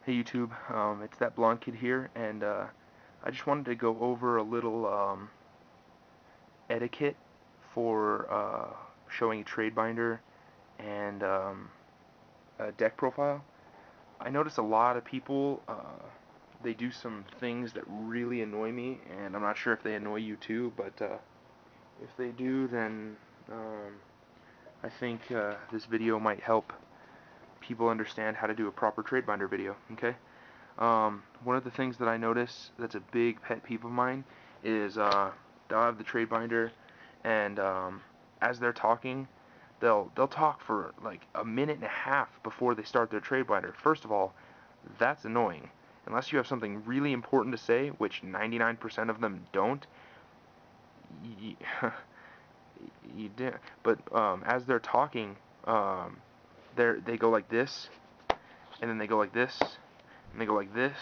Hey YouTube, it's that blonde kid here, and I just wanted to go over a little etiquette for showing a trade binder and a deck profile. I notice a lot of people, they do some things that really annoy me, and I'm not sure if they annoy you too, but if they do, then um, I think this video might help people understand how to do a proper trade binder video, okay? One of the things that I notice that's a big pet peeve of mine is they'll have the trade binder, and as they're talking, they'll talk for like a minute and a half before they start their trade binder. First of all, that's annoying. Unless you have something really important to say, which 99% of them don't, you, you do. But as they're talking, um, they go like this, and then they go like this, and they go like this,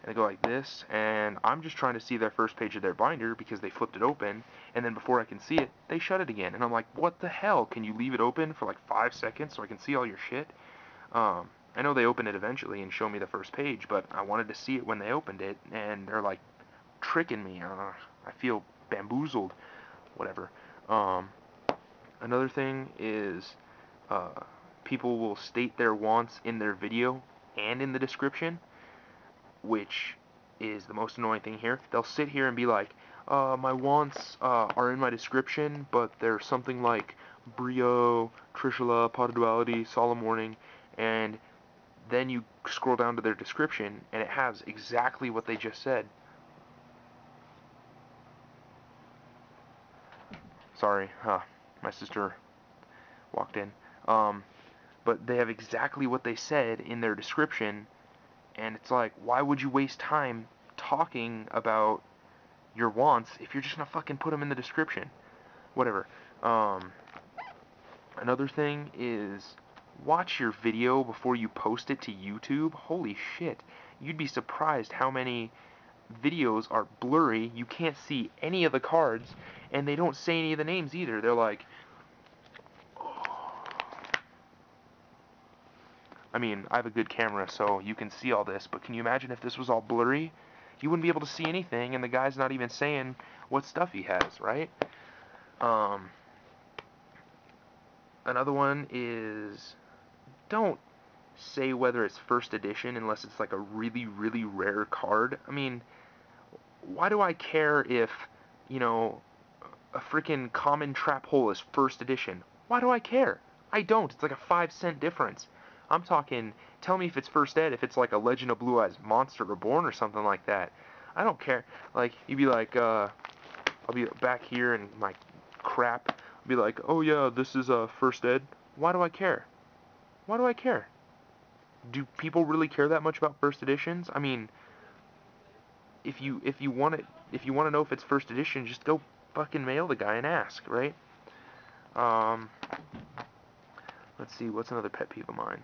and they go like this, and I'm just trying to see their first page of their binder because they flipped it open, and then before I can see it, they shut it again, and I'm like, what the hell? Can you leave it open for like 5 seconds so I can see all your shit? I know they open it eventually and show me the first page, but I wanted to see it when they opened it, and they're like tricking me. I feel bamboozled, whatever. Um, Another thing is uh, people will state their wants in their video and in the description, which is the most annoying thing here. They'll sit here and be like, my wants are in my description, but they're something like Brio, Trishula, Pot of Duality, Solemn Warning, and then you scroll down to their description, and it has exactly what they just said. Sorry, my sister walked in. Um, but they have exactly what they said in their description, and it's like, why would you waste time talking about your wants if you're just gonna fucking put them in the description? Whatever. Um, Another thing is watch your video before you post it to YouTube. Holy shit. You'd be surprised how many videos are blurry. You can't see any of the cards, and they don't say any of the names either. They're like, I mean, I have a good camera, so you can see all this, but can you imagine if this was all blurry? You wouldn't be able to see anything, and the guy's not even saying what stuff he has, right? Um, Another one is don't say whether it's first edition unless it's like a really, really rare card. I mean, why do I care if, you know, a freaking common trap hole is first edition? Why do I care? I don't. It's like a 5 cent difference. I'm talking, tell me if it's first ed, if it's like a Legend of Blue Eyes Monster Reborn or something like that. I don't care. Like, you'd be like, I'll be back here in my crap. I'll be like, oh yeah, this is first ed. Why do I care? Why do I care? Do people really care that much about first editions? I mean, if you want it, if you want to know if it's first edition, just go fucking mail the guy and ask, right? Um, let's see, what's another pet peeve of mine?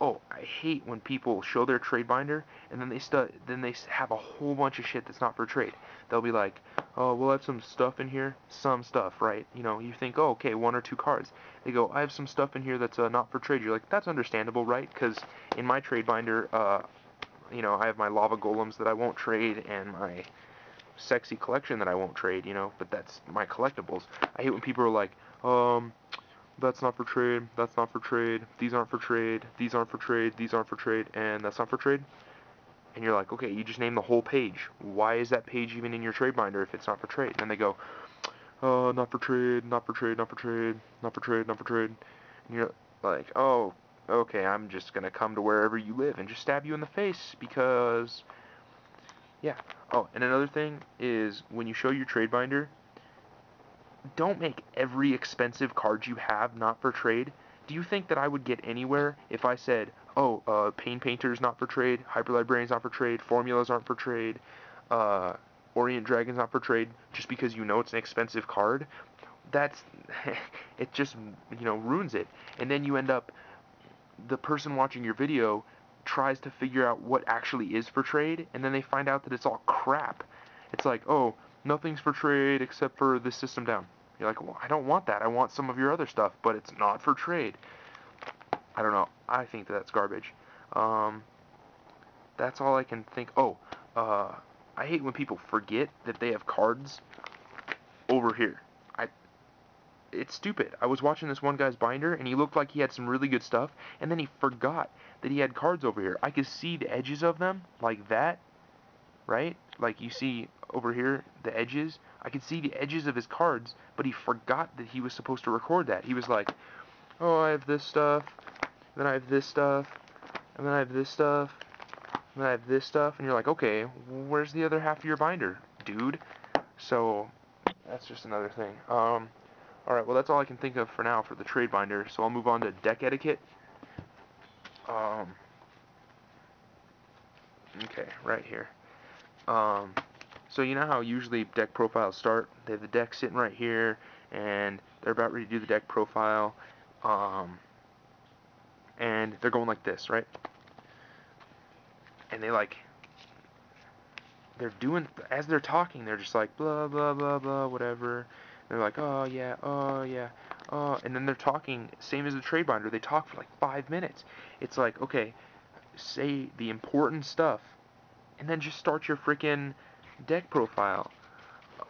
Oh, I hate when people show their trade binder and then they have a whole bunch of shit that's not for trade. They'll be like, "Oh, we'll have some stuff in here, some stuff, right?" You know, you think, "Oh, okay, 1 or 2 cards." They go, "I have some stuff in here that's not for trade." You're like, "That's understandable, right?" Because in my trade binder, I have my lava golems that I won't trade and my sexy collection that I won't trade, but that's my collectibles. I hate when people are like, that's not for trade, that's not for trade, these aren't for trade, these aren't for trade, these aren't for trade, and that's not for trade. And you're like, okay, you just named the whole page. Why is that page even in your trade binder if it's not for trade? And then they go, not for trade, not for trade, not for trade, not for trade, not for trade. And you're like, oh, okay, I'm just gonna come to wherever you live and just stab you in the face because, yeah. Oh, and another thing is when you show your trade binder, don't make every expensive card you have not for trade. Do you think that I would get anywhere if I said, oh, Pain Painter's not for trade, Hyper Librarian's not for trade, Formulas aren't for trade, uh, Orient Dragon's not for trade, just because you know it's an expensive card? That's, it just, ruins it. And then you end up, the person watching your video tries to figure out what actually is for trade, and then they find out that it's all crap. It's like, oh, nothing's for trade except for this system down. You're like, well, I don't want that. I want some of your other stuff, but it's not for trade. I don't know. I think that's garbage. Um, That's all I can think. Oh, I hate when people forget that they have cards over here. I It's stupid. I was watching this one guy's binder, and he looked like he had some really good stuff, and then he forgot that he had cards over here. I could see the edges of them, like that, right? Like you see over here, the edges. I could see the edges of his cards, but he forgot that he was supposed to record that. He was like, oh, I have this stuff, then I have this stuff, and then I have this stuff, and then I have this stuff, and you're like, okay, where's the other half of your binder, dude? So, that's just another thing. Alright, well that's all I can think of for now for the trade binder, so I'll move on to deck etiquette. Okay, right here. So you know how usually deck profiles start? They have the deck sitting right here, and they're about ready to do the deck profile, and they're going like this, right? And they're doing, as they're talking, they're just like, blah, blah, blah, blah, whatever. And they're like, oh, yeah, oh, yeah, oh, and then they're talking, same as the trade binder, they talk for like 5 minutes. It's like, okay, say the important stuff, and then just start your freaking deck profile.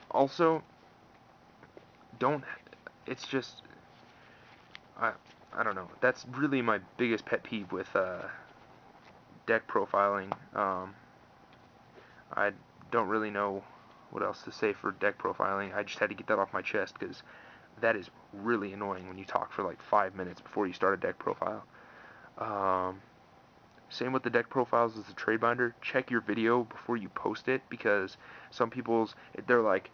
Also, don't, it's just, I, I don't know, that's really my biggest pet peeve with deck profiling. I don't really know what else to say for deck profiling. I just had to get that off my chest because that is really annoying when you talk for like 5 minutes before you start a deck profile. Um, Same with the deck profiles as the trade binder. Check your video before you post it because some people's, they're like,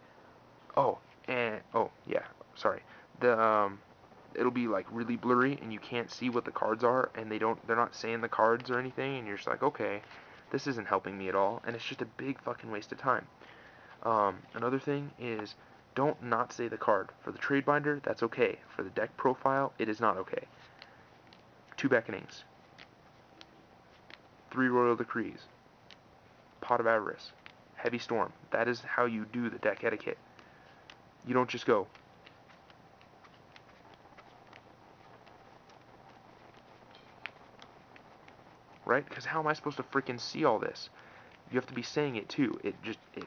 oh, and oh yeah, sorry. The It'll be like really blurry and you can't see what the cards are, and they're not saying the cards or anything, and you're just like, okay, this isn't helping me at all, and it's just a big fucking waste of time. Another thing is, don't not say the card. For the trade binder, that's okay. For the deck profile, it is not okay. 2 Beckonings, 3 Royal Decrees, Pot of Avarice, Heavy Storm. That is how you do the deck etiquette. You don't just go, right? Because how am I supposed to freaking see all this? You have to be saying it too. It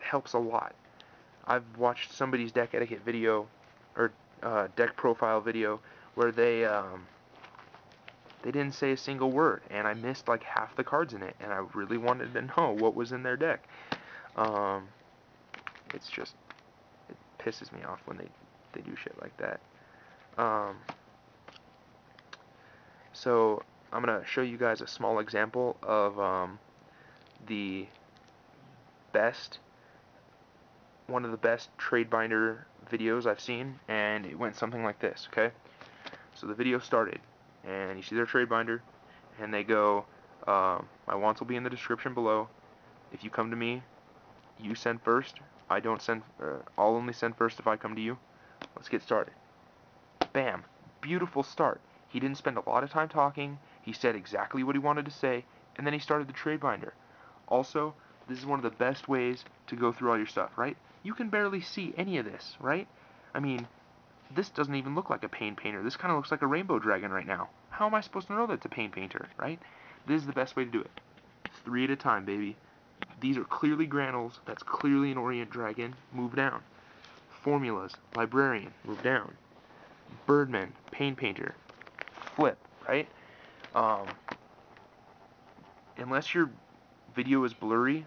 helps a lot. I've watched somebody's deck etiquette video, or deck profile video, where they didn't say a single word, and I missed like half the cards in it, and I really wanted to know what was in their deck. Um, it's just, it pisses me off when they do shit like that. So I'm gonna show you guys a small example of the best, one of the best trade binder videos I've seen, and it went something like this. Okay, so the video started, and you see their trade binder, and they go, my wants will be in the description below. If you come to me, you send first. I don't send. I'll only send first if I come to you. Let's get started. Bam. Beautiful start. He didn't spend a lot of time talking. He said exactly what he wanted to say, and then he started the trade binder. Also, this is one of the best ways to go through all your stuff, right? You can barely see any of this, right? I mean, this doesn't even look like a paint painter. This kind of looks like a rainbow dragon right now. How am I supposed to know that's a paint painter, right? This is the best way to do it. 3 at a time, baby. These are clearly granules. That's clearly an Orient Dragon. Move down. Formulas. Librarian. Move down. Birdman. Paint painter. Flip, right? Um, Unless your video is blurry,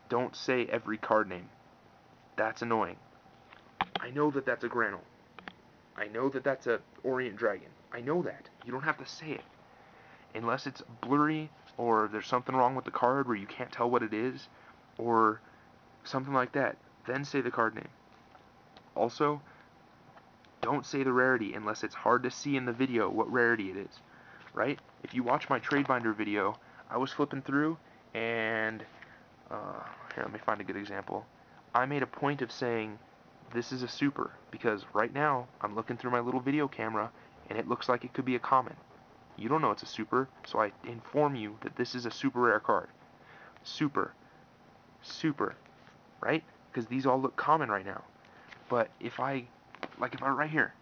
don't say every card name. That's annoying. I know that that's a granule. I know that that's a Orient Dragon. I know that. You don't have to say it. Unless it's blurry, or there's something wrong with the card where you can't tell what it is, or something like that, then say the card name. Also, don't say the rarity unless it's hard to see in the video what rarity it is, right? If you watch my trade binder video, I was flipping through, and here, let me find a good example. I made a point of saying this is a super, because right now I'm looking through my little video camera, and it looks like it could be a common. You don't know it's a super, so I inform you that this is a super rare card. Super. Super. Right? Because these all look common right now. But if I right here,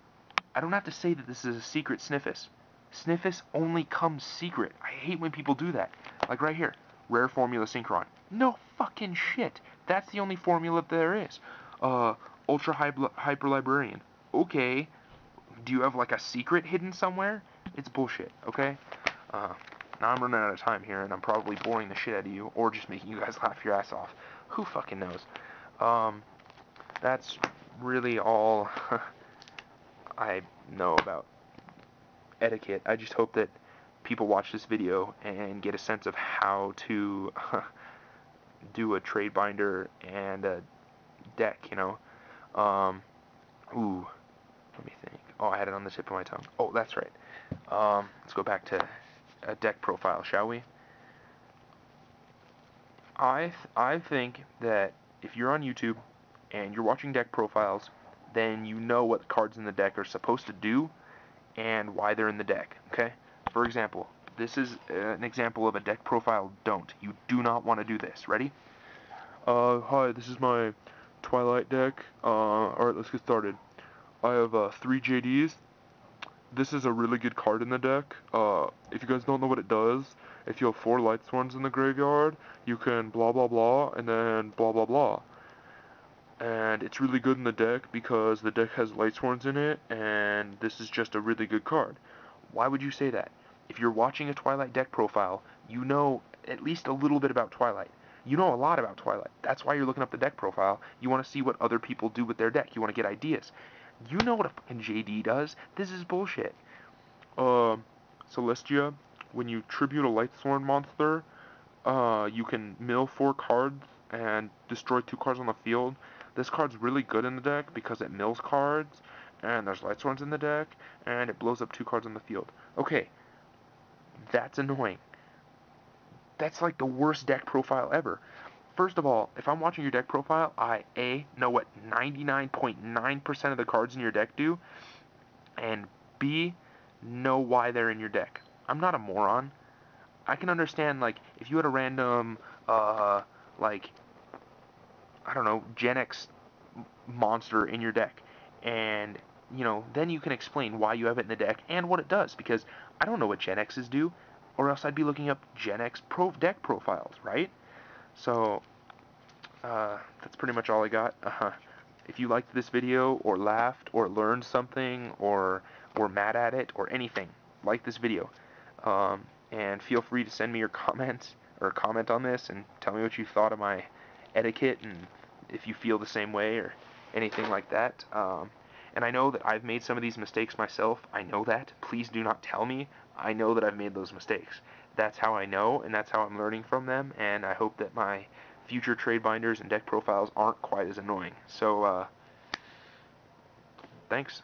I don't have to say that this is a secret Sniffus. Sniffus only comes secret. I hate when people do that. Like right here. Rare formula synchron. No fucking shit. That's the only formula there is. Uh, ultra hyper librarian. Okay. Do you have like a secret hidden somewhere? It's bullshit. Okay. Uh, now I'm running out of time here, and I'm probably boring the shit out of you, or just making you guys laugh your ass off. Who fucking knows? That's really all I know about etiquette. I just hope that people watch this video and get a sense of how to do a trade binder and a deck, you know. Um, ooh, let me think. Oh, I had it on the tip of my tongue. Oh, that's right. Let's go back to a deck profile, shall we? I think that if you're on YouTube and you're watching deck profiles, then you know what cards in the deck are supposed to do and why they're in the deck, okay? For example, this is an example of a deck profile don't. You do not want to do this. Ready? Hi, this is my Twilight deck. Alright, let's get started. I have 3 JDs. This is a really good card in the deck. If you guys don't know what it does, if you have 4 Light Sworns in the graveyard, you can blah blah blah, and then blah blah blah. And it's really good in the deck because the deck has Light Sworns in it, and this is just a really good card. Why would you say that? If you're watching a Twilight deck profile, you know at least a little bit about Twilight. You know a lot about Twilight. That's why you're looking up the deck profile. You want to see what other people do with their deck. You want to get ideas. You know what a fucking JD does. This is bullshit. Celestia, when you tribute a Lightsworn monster, you can mill 4 cards and destroy 2 cards on the field. This card's really good in the deck because it mills cards, and there's Lightsworns in the deck, and it blows up 2 cards on the field. Okay, that's annoying. That's like the worst deck profile ever. First of all, if I'm watching your deck profile, I A, know what 99.9% of the cards in your deck do, and B, know why they're in your deck. I'm not a moron. I can understand, like, if you had a random, like, I don't know, Gen X monster in your deck, and, you know, then you can explain why you have it in the deck and what it does, because I don't know what Gen X's do, or else I'd be looking up Gen X deck profiles, right? So, that's pretty much all I got. If you liked this video, or laughed, or learned something, or were mad at it, or anything, like this video. And feel free to send me your comments, or comment on this, and tell me what you thought of my etiquette, and if you feel the same way, or anything like that. And I know that I've made some of these mistakes myself. I know that. Please do not tell me. I know that I've made those mistakes. That's how I know, and that's how I'm learning from them, and I hope that my future trade binders and deck profiles aren't quite as annoying. So, thanks.